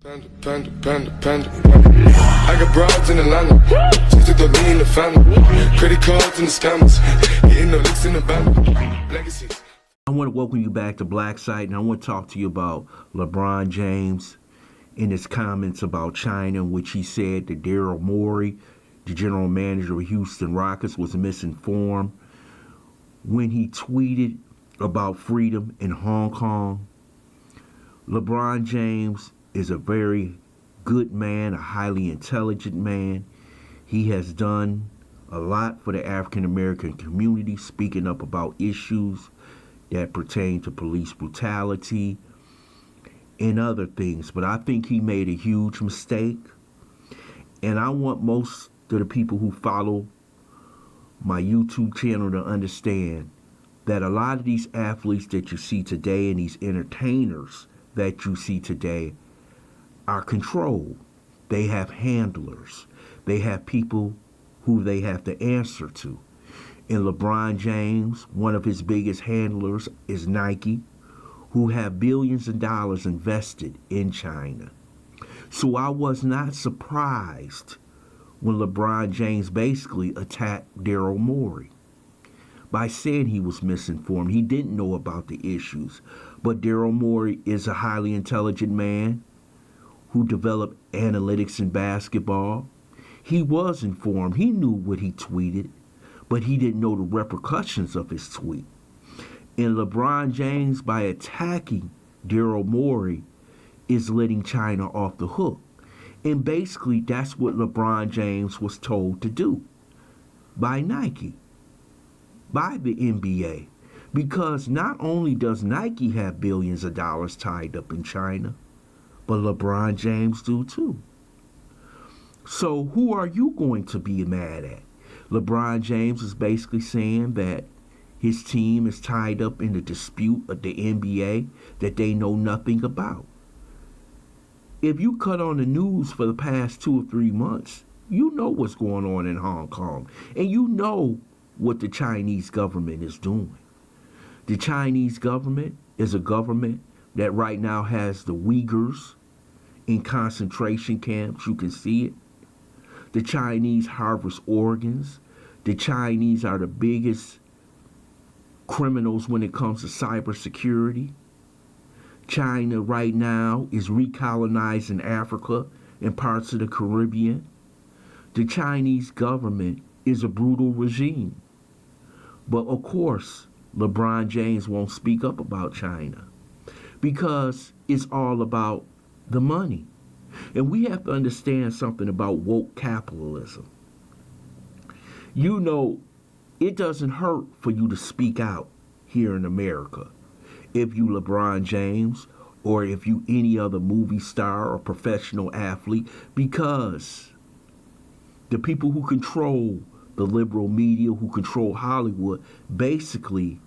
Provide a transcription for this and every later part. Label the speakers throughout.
Speaker 1: Panda. I got broads in Atlanta. Just took the lean in the family. Credit cards and the scammers. Hitting the licks in the band. Legacies.
Speaker 2: I want to welcome you back to Black Site, and I want to talk to you about LeBron James in his comments about China, in which he said that Daryl Morey, the general manager of Houston Rockets, was misinformed when he tweeted about freedom in Hong Kong. LeBron James is a very good man, a highly intelligent man. He has done a lot for the African American community, speaking up about issues that pertain to police brutality and other things. But I think he made a huge mistake. And I want most of the people who follow my YouTube channel to understand that a lot of these athletes that you see today and these entertainers that you see today are controlled. They have handlers. They have people who they have to answer to. And LeBron James, one of his biggest handlers is Nike, who have billions of dollars invested in China. So I was not surprised when LeBron James basically attacked Daryl Morey by saying he was misinformed. He didn't know about the issues. But Daryl Morey is a highly intelligent man who developed analytics in basketball. He was informed. He knew what he tweeted, but he didn't know the repercussions of his tweet. And LeBron James, by attacking Daryl Morey, is letting China off the hook. And basically, that's what LeBron James was told to do by Nike, by the NBA. Because not only does Nike have billions of dollars tied up in China, but LeBron James do too. So who are you going to be mad at? LeBron James is basically saying that his team is tied up in the dispute of the NBA that they know nothing about. If you cut on the news for the past 2 or 3 months, you know what's going on in Hong Kong. And you know what the Chinese government is doing. The Chinese government is a government that right now has the Uyghurs in concentration camps. You can see it. The Chinese harvest organs. The Chinese are the biggest criminals when it comes to cybersecurity. China right now is recolonizing Africa and parts of the Caribbean. The Chinese government is a brutal regime. But of course, LeBron James won't speak up about China because it's all about the money. And we have to understand something about woke capitalism. You know, it doesn't hurt for you to speak out here in America. If you LeBron James or if you any other movie star or professional athlete, because the people who control the liberal media, who control Hollywood, basically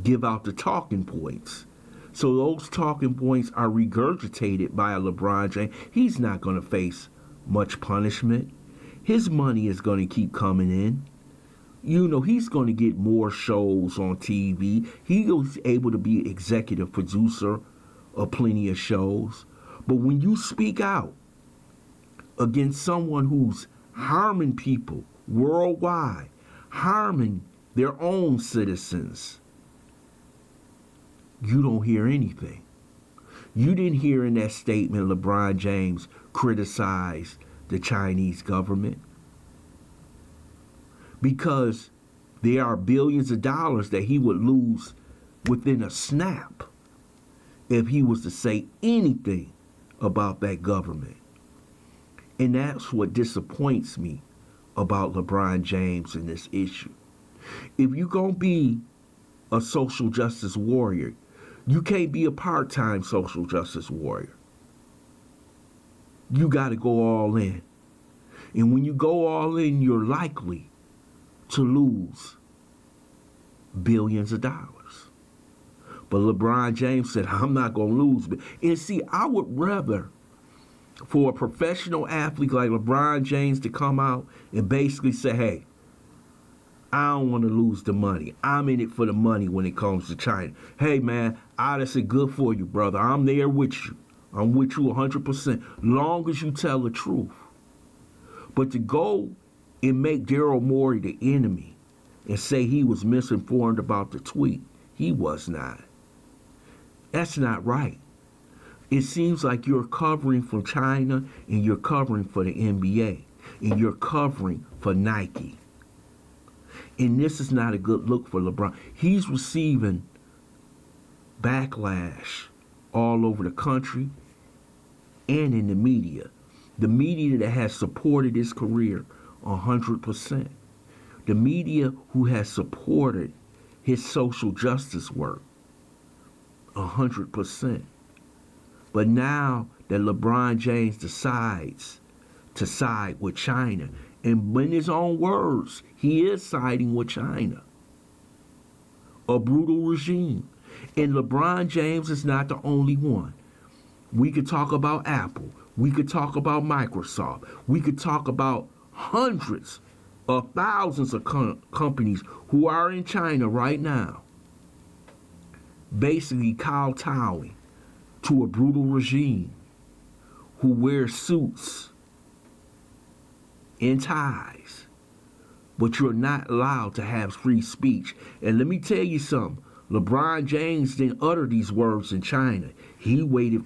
Speaker 2: give out the talking points. So those talking points are regurgitated by a LeBron James. He's not going to face much punishment. His money is going to keep coming in. You know, he's going to get more shows on TV. He was able to be executive producer of plenty of shows. But when you speak out against someone who's harming people worldwide, harming their own citizens, you don't hear anything. You didn't hear in that statement LeBron James criticize the Chinese government, because there are billions of dollars that he would lose within a snap if he was to say anything about that government. And that's what disappoints me about LeBron James in this issue. If you're going to be a social justice warrior, you can't be a part-time social justice warrior. You got to go all in. And when you go all in, you're likely to lose billions of dollars. But LeBron James said, I'm not going to lose. And see, I would rather for a professional athlete like LeBron James to come out and basically say, hey, I don't want to lose the money. I'm in it for the money when it comes to China. Hey, man, I just said good for you, brother. I'm there with you. I'm with you 100%, long as you tell the truth. But to go and make Daryl Morey the enemy and say he was misinformed about the tweet, he was not. That's not right. It seems like you're covering for China and you're covering for the NBA and you're covering for Nike. And this is not a good look for LeBron. He's receiving backlash all over the country and in the media. The media that has supported his career 100%. The media who has supported his social justice work 100%. But now that LeBron James decides to side with China, and in his own words, he is siding with China, a brutal regime. And LeBron James is not the only one. We could talk about Apple. We could talk about Microsoft. We could talk about hundreds of thousands of companies who are in China right now, basically kowtowing to a brutal regime who wears suits and ties. But you're not allowed to have free speech. And let me tell you something. LeBron James didn't utter these words in China. He waited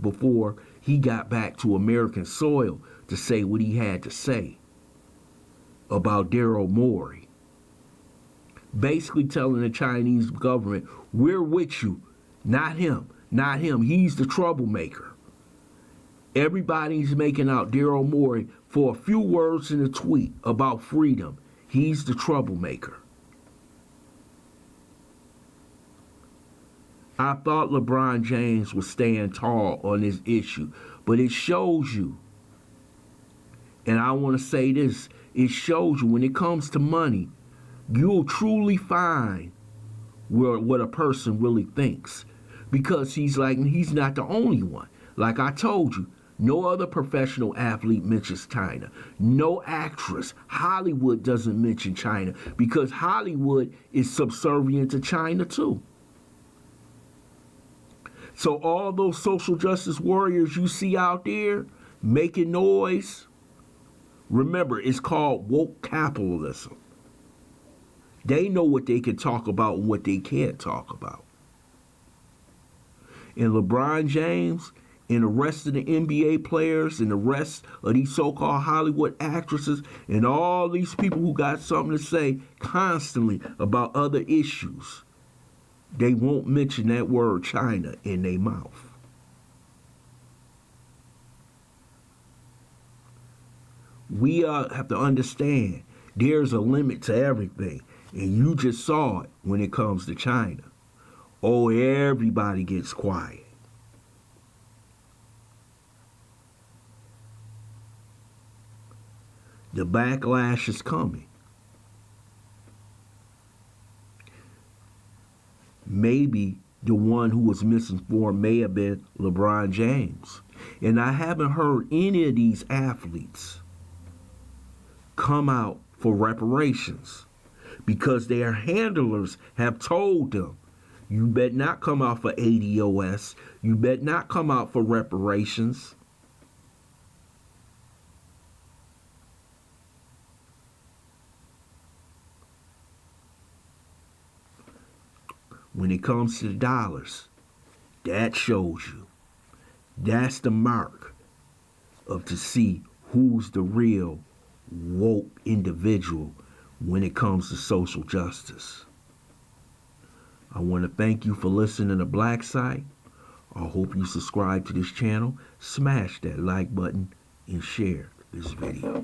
Speaker 2: before he got back to American soil to say what he had to say about Daryl Morey. Basically telling the Chinese government, we're with you, not him, not him. He's the troublemaker. Everybody's making out Daryl Morey for a few words in a tweet about freedom. He's the troublemaker. I thought LeBron James was staying tall on this issue, but it shows you, and I want to say this, it shows you when it comes to money, you'll truly find what a person really thinks. Because he's not the only one. Like I told you, no other professional athlete mentions China. No actress. Hollywood doesn't mention China because Hollywood is subservient to China too. So all those social justice warriors you see out there making noise, remember, it's called woke capitalism. They know what they can talk about and what they can't talk about. And LeBron James and the rest of the NBA players and the rest of these so-called Hollywood actresses and all these people who got something to say constantly about other issues, they won't mention that word China in their mouth. We have to understand there's a limit to everything. And you just saw it when it comes to China. Oh, everybody gets quiet. The backlash is coming. Maybe the one who was misinformed may have been LeBron James. And I haven't heard any of these athletes come out for reparations because their handlers have told them, you better not come out for ADOS. You better not come out for reparations. When it comes to the dollars, that shows you. That's the mark of to see who's the real woke individual when it comes to social justice. I want to thank you for listening to Black Site. I hope you subscribe to this channel, smash that like button, and share this video.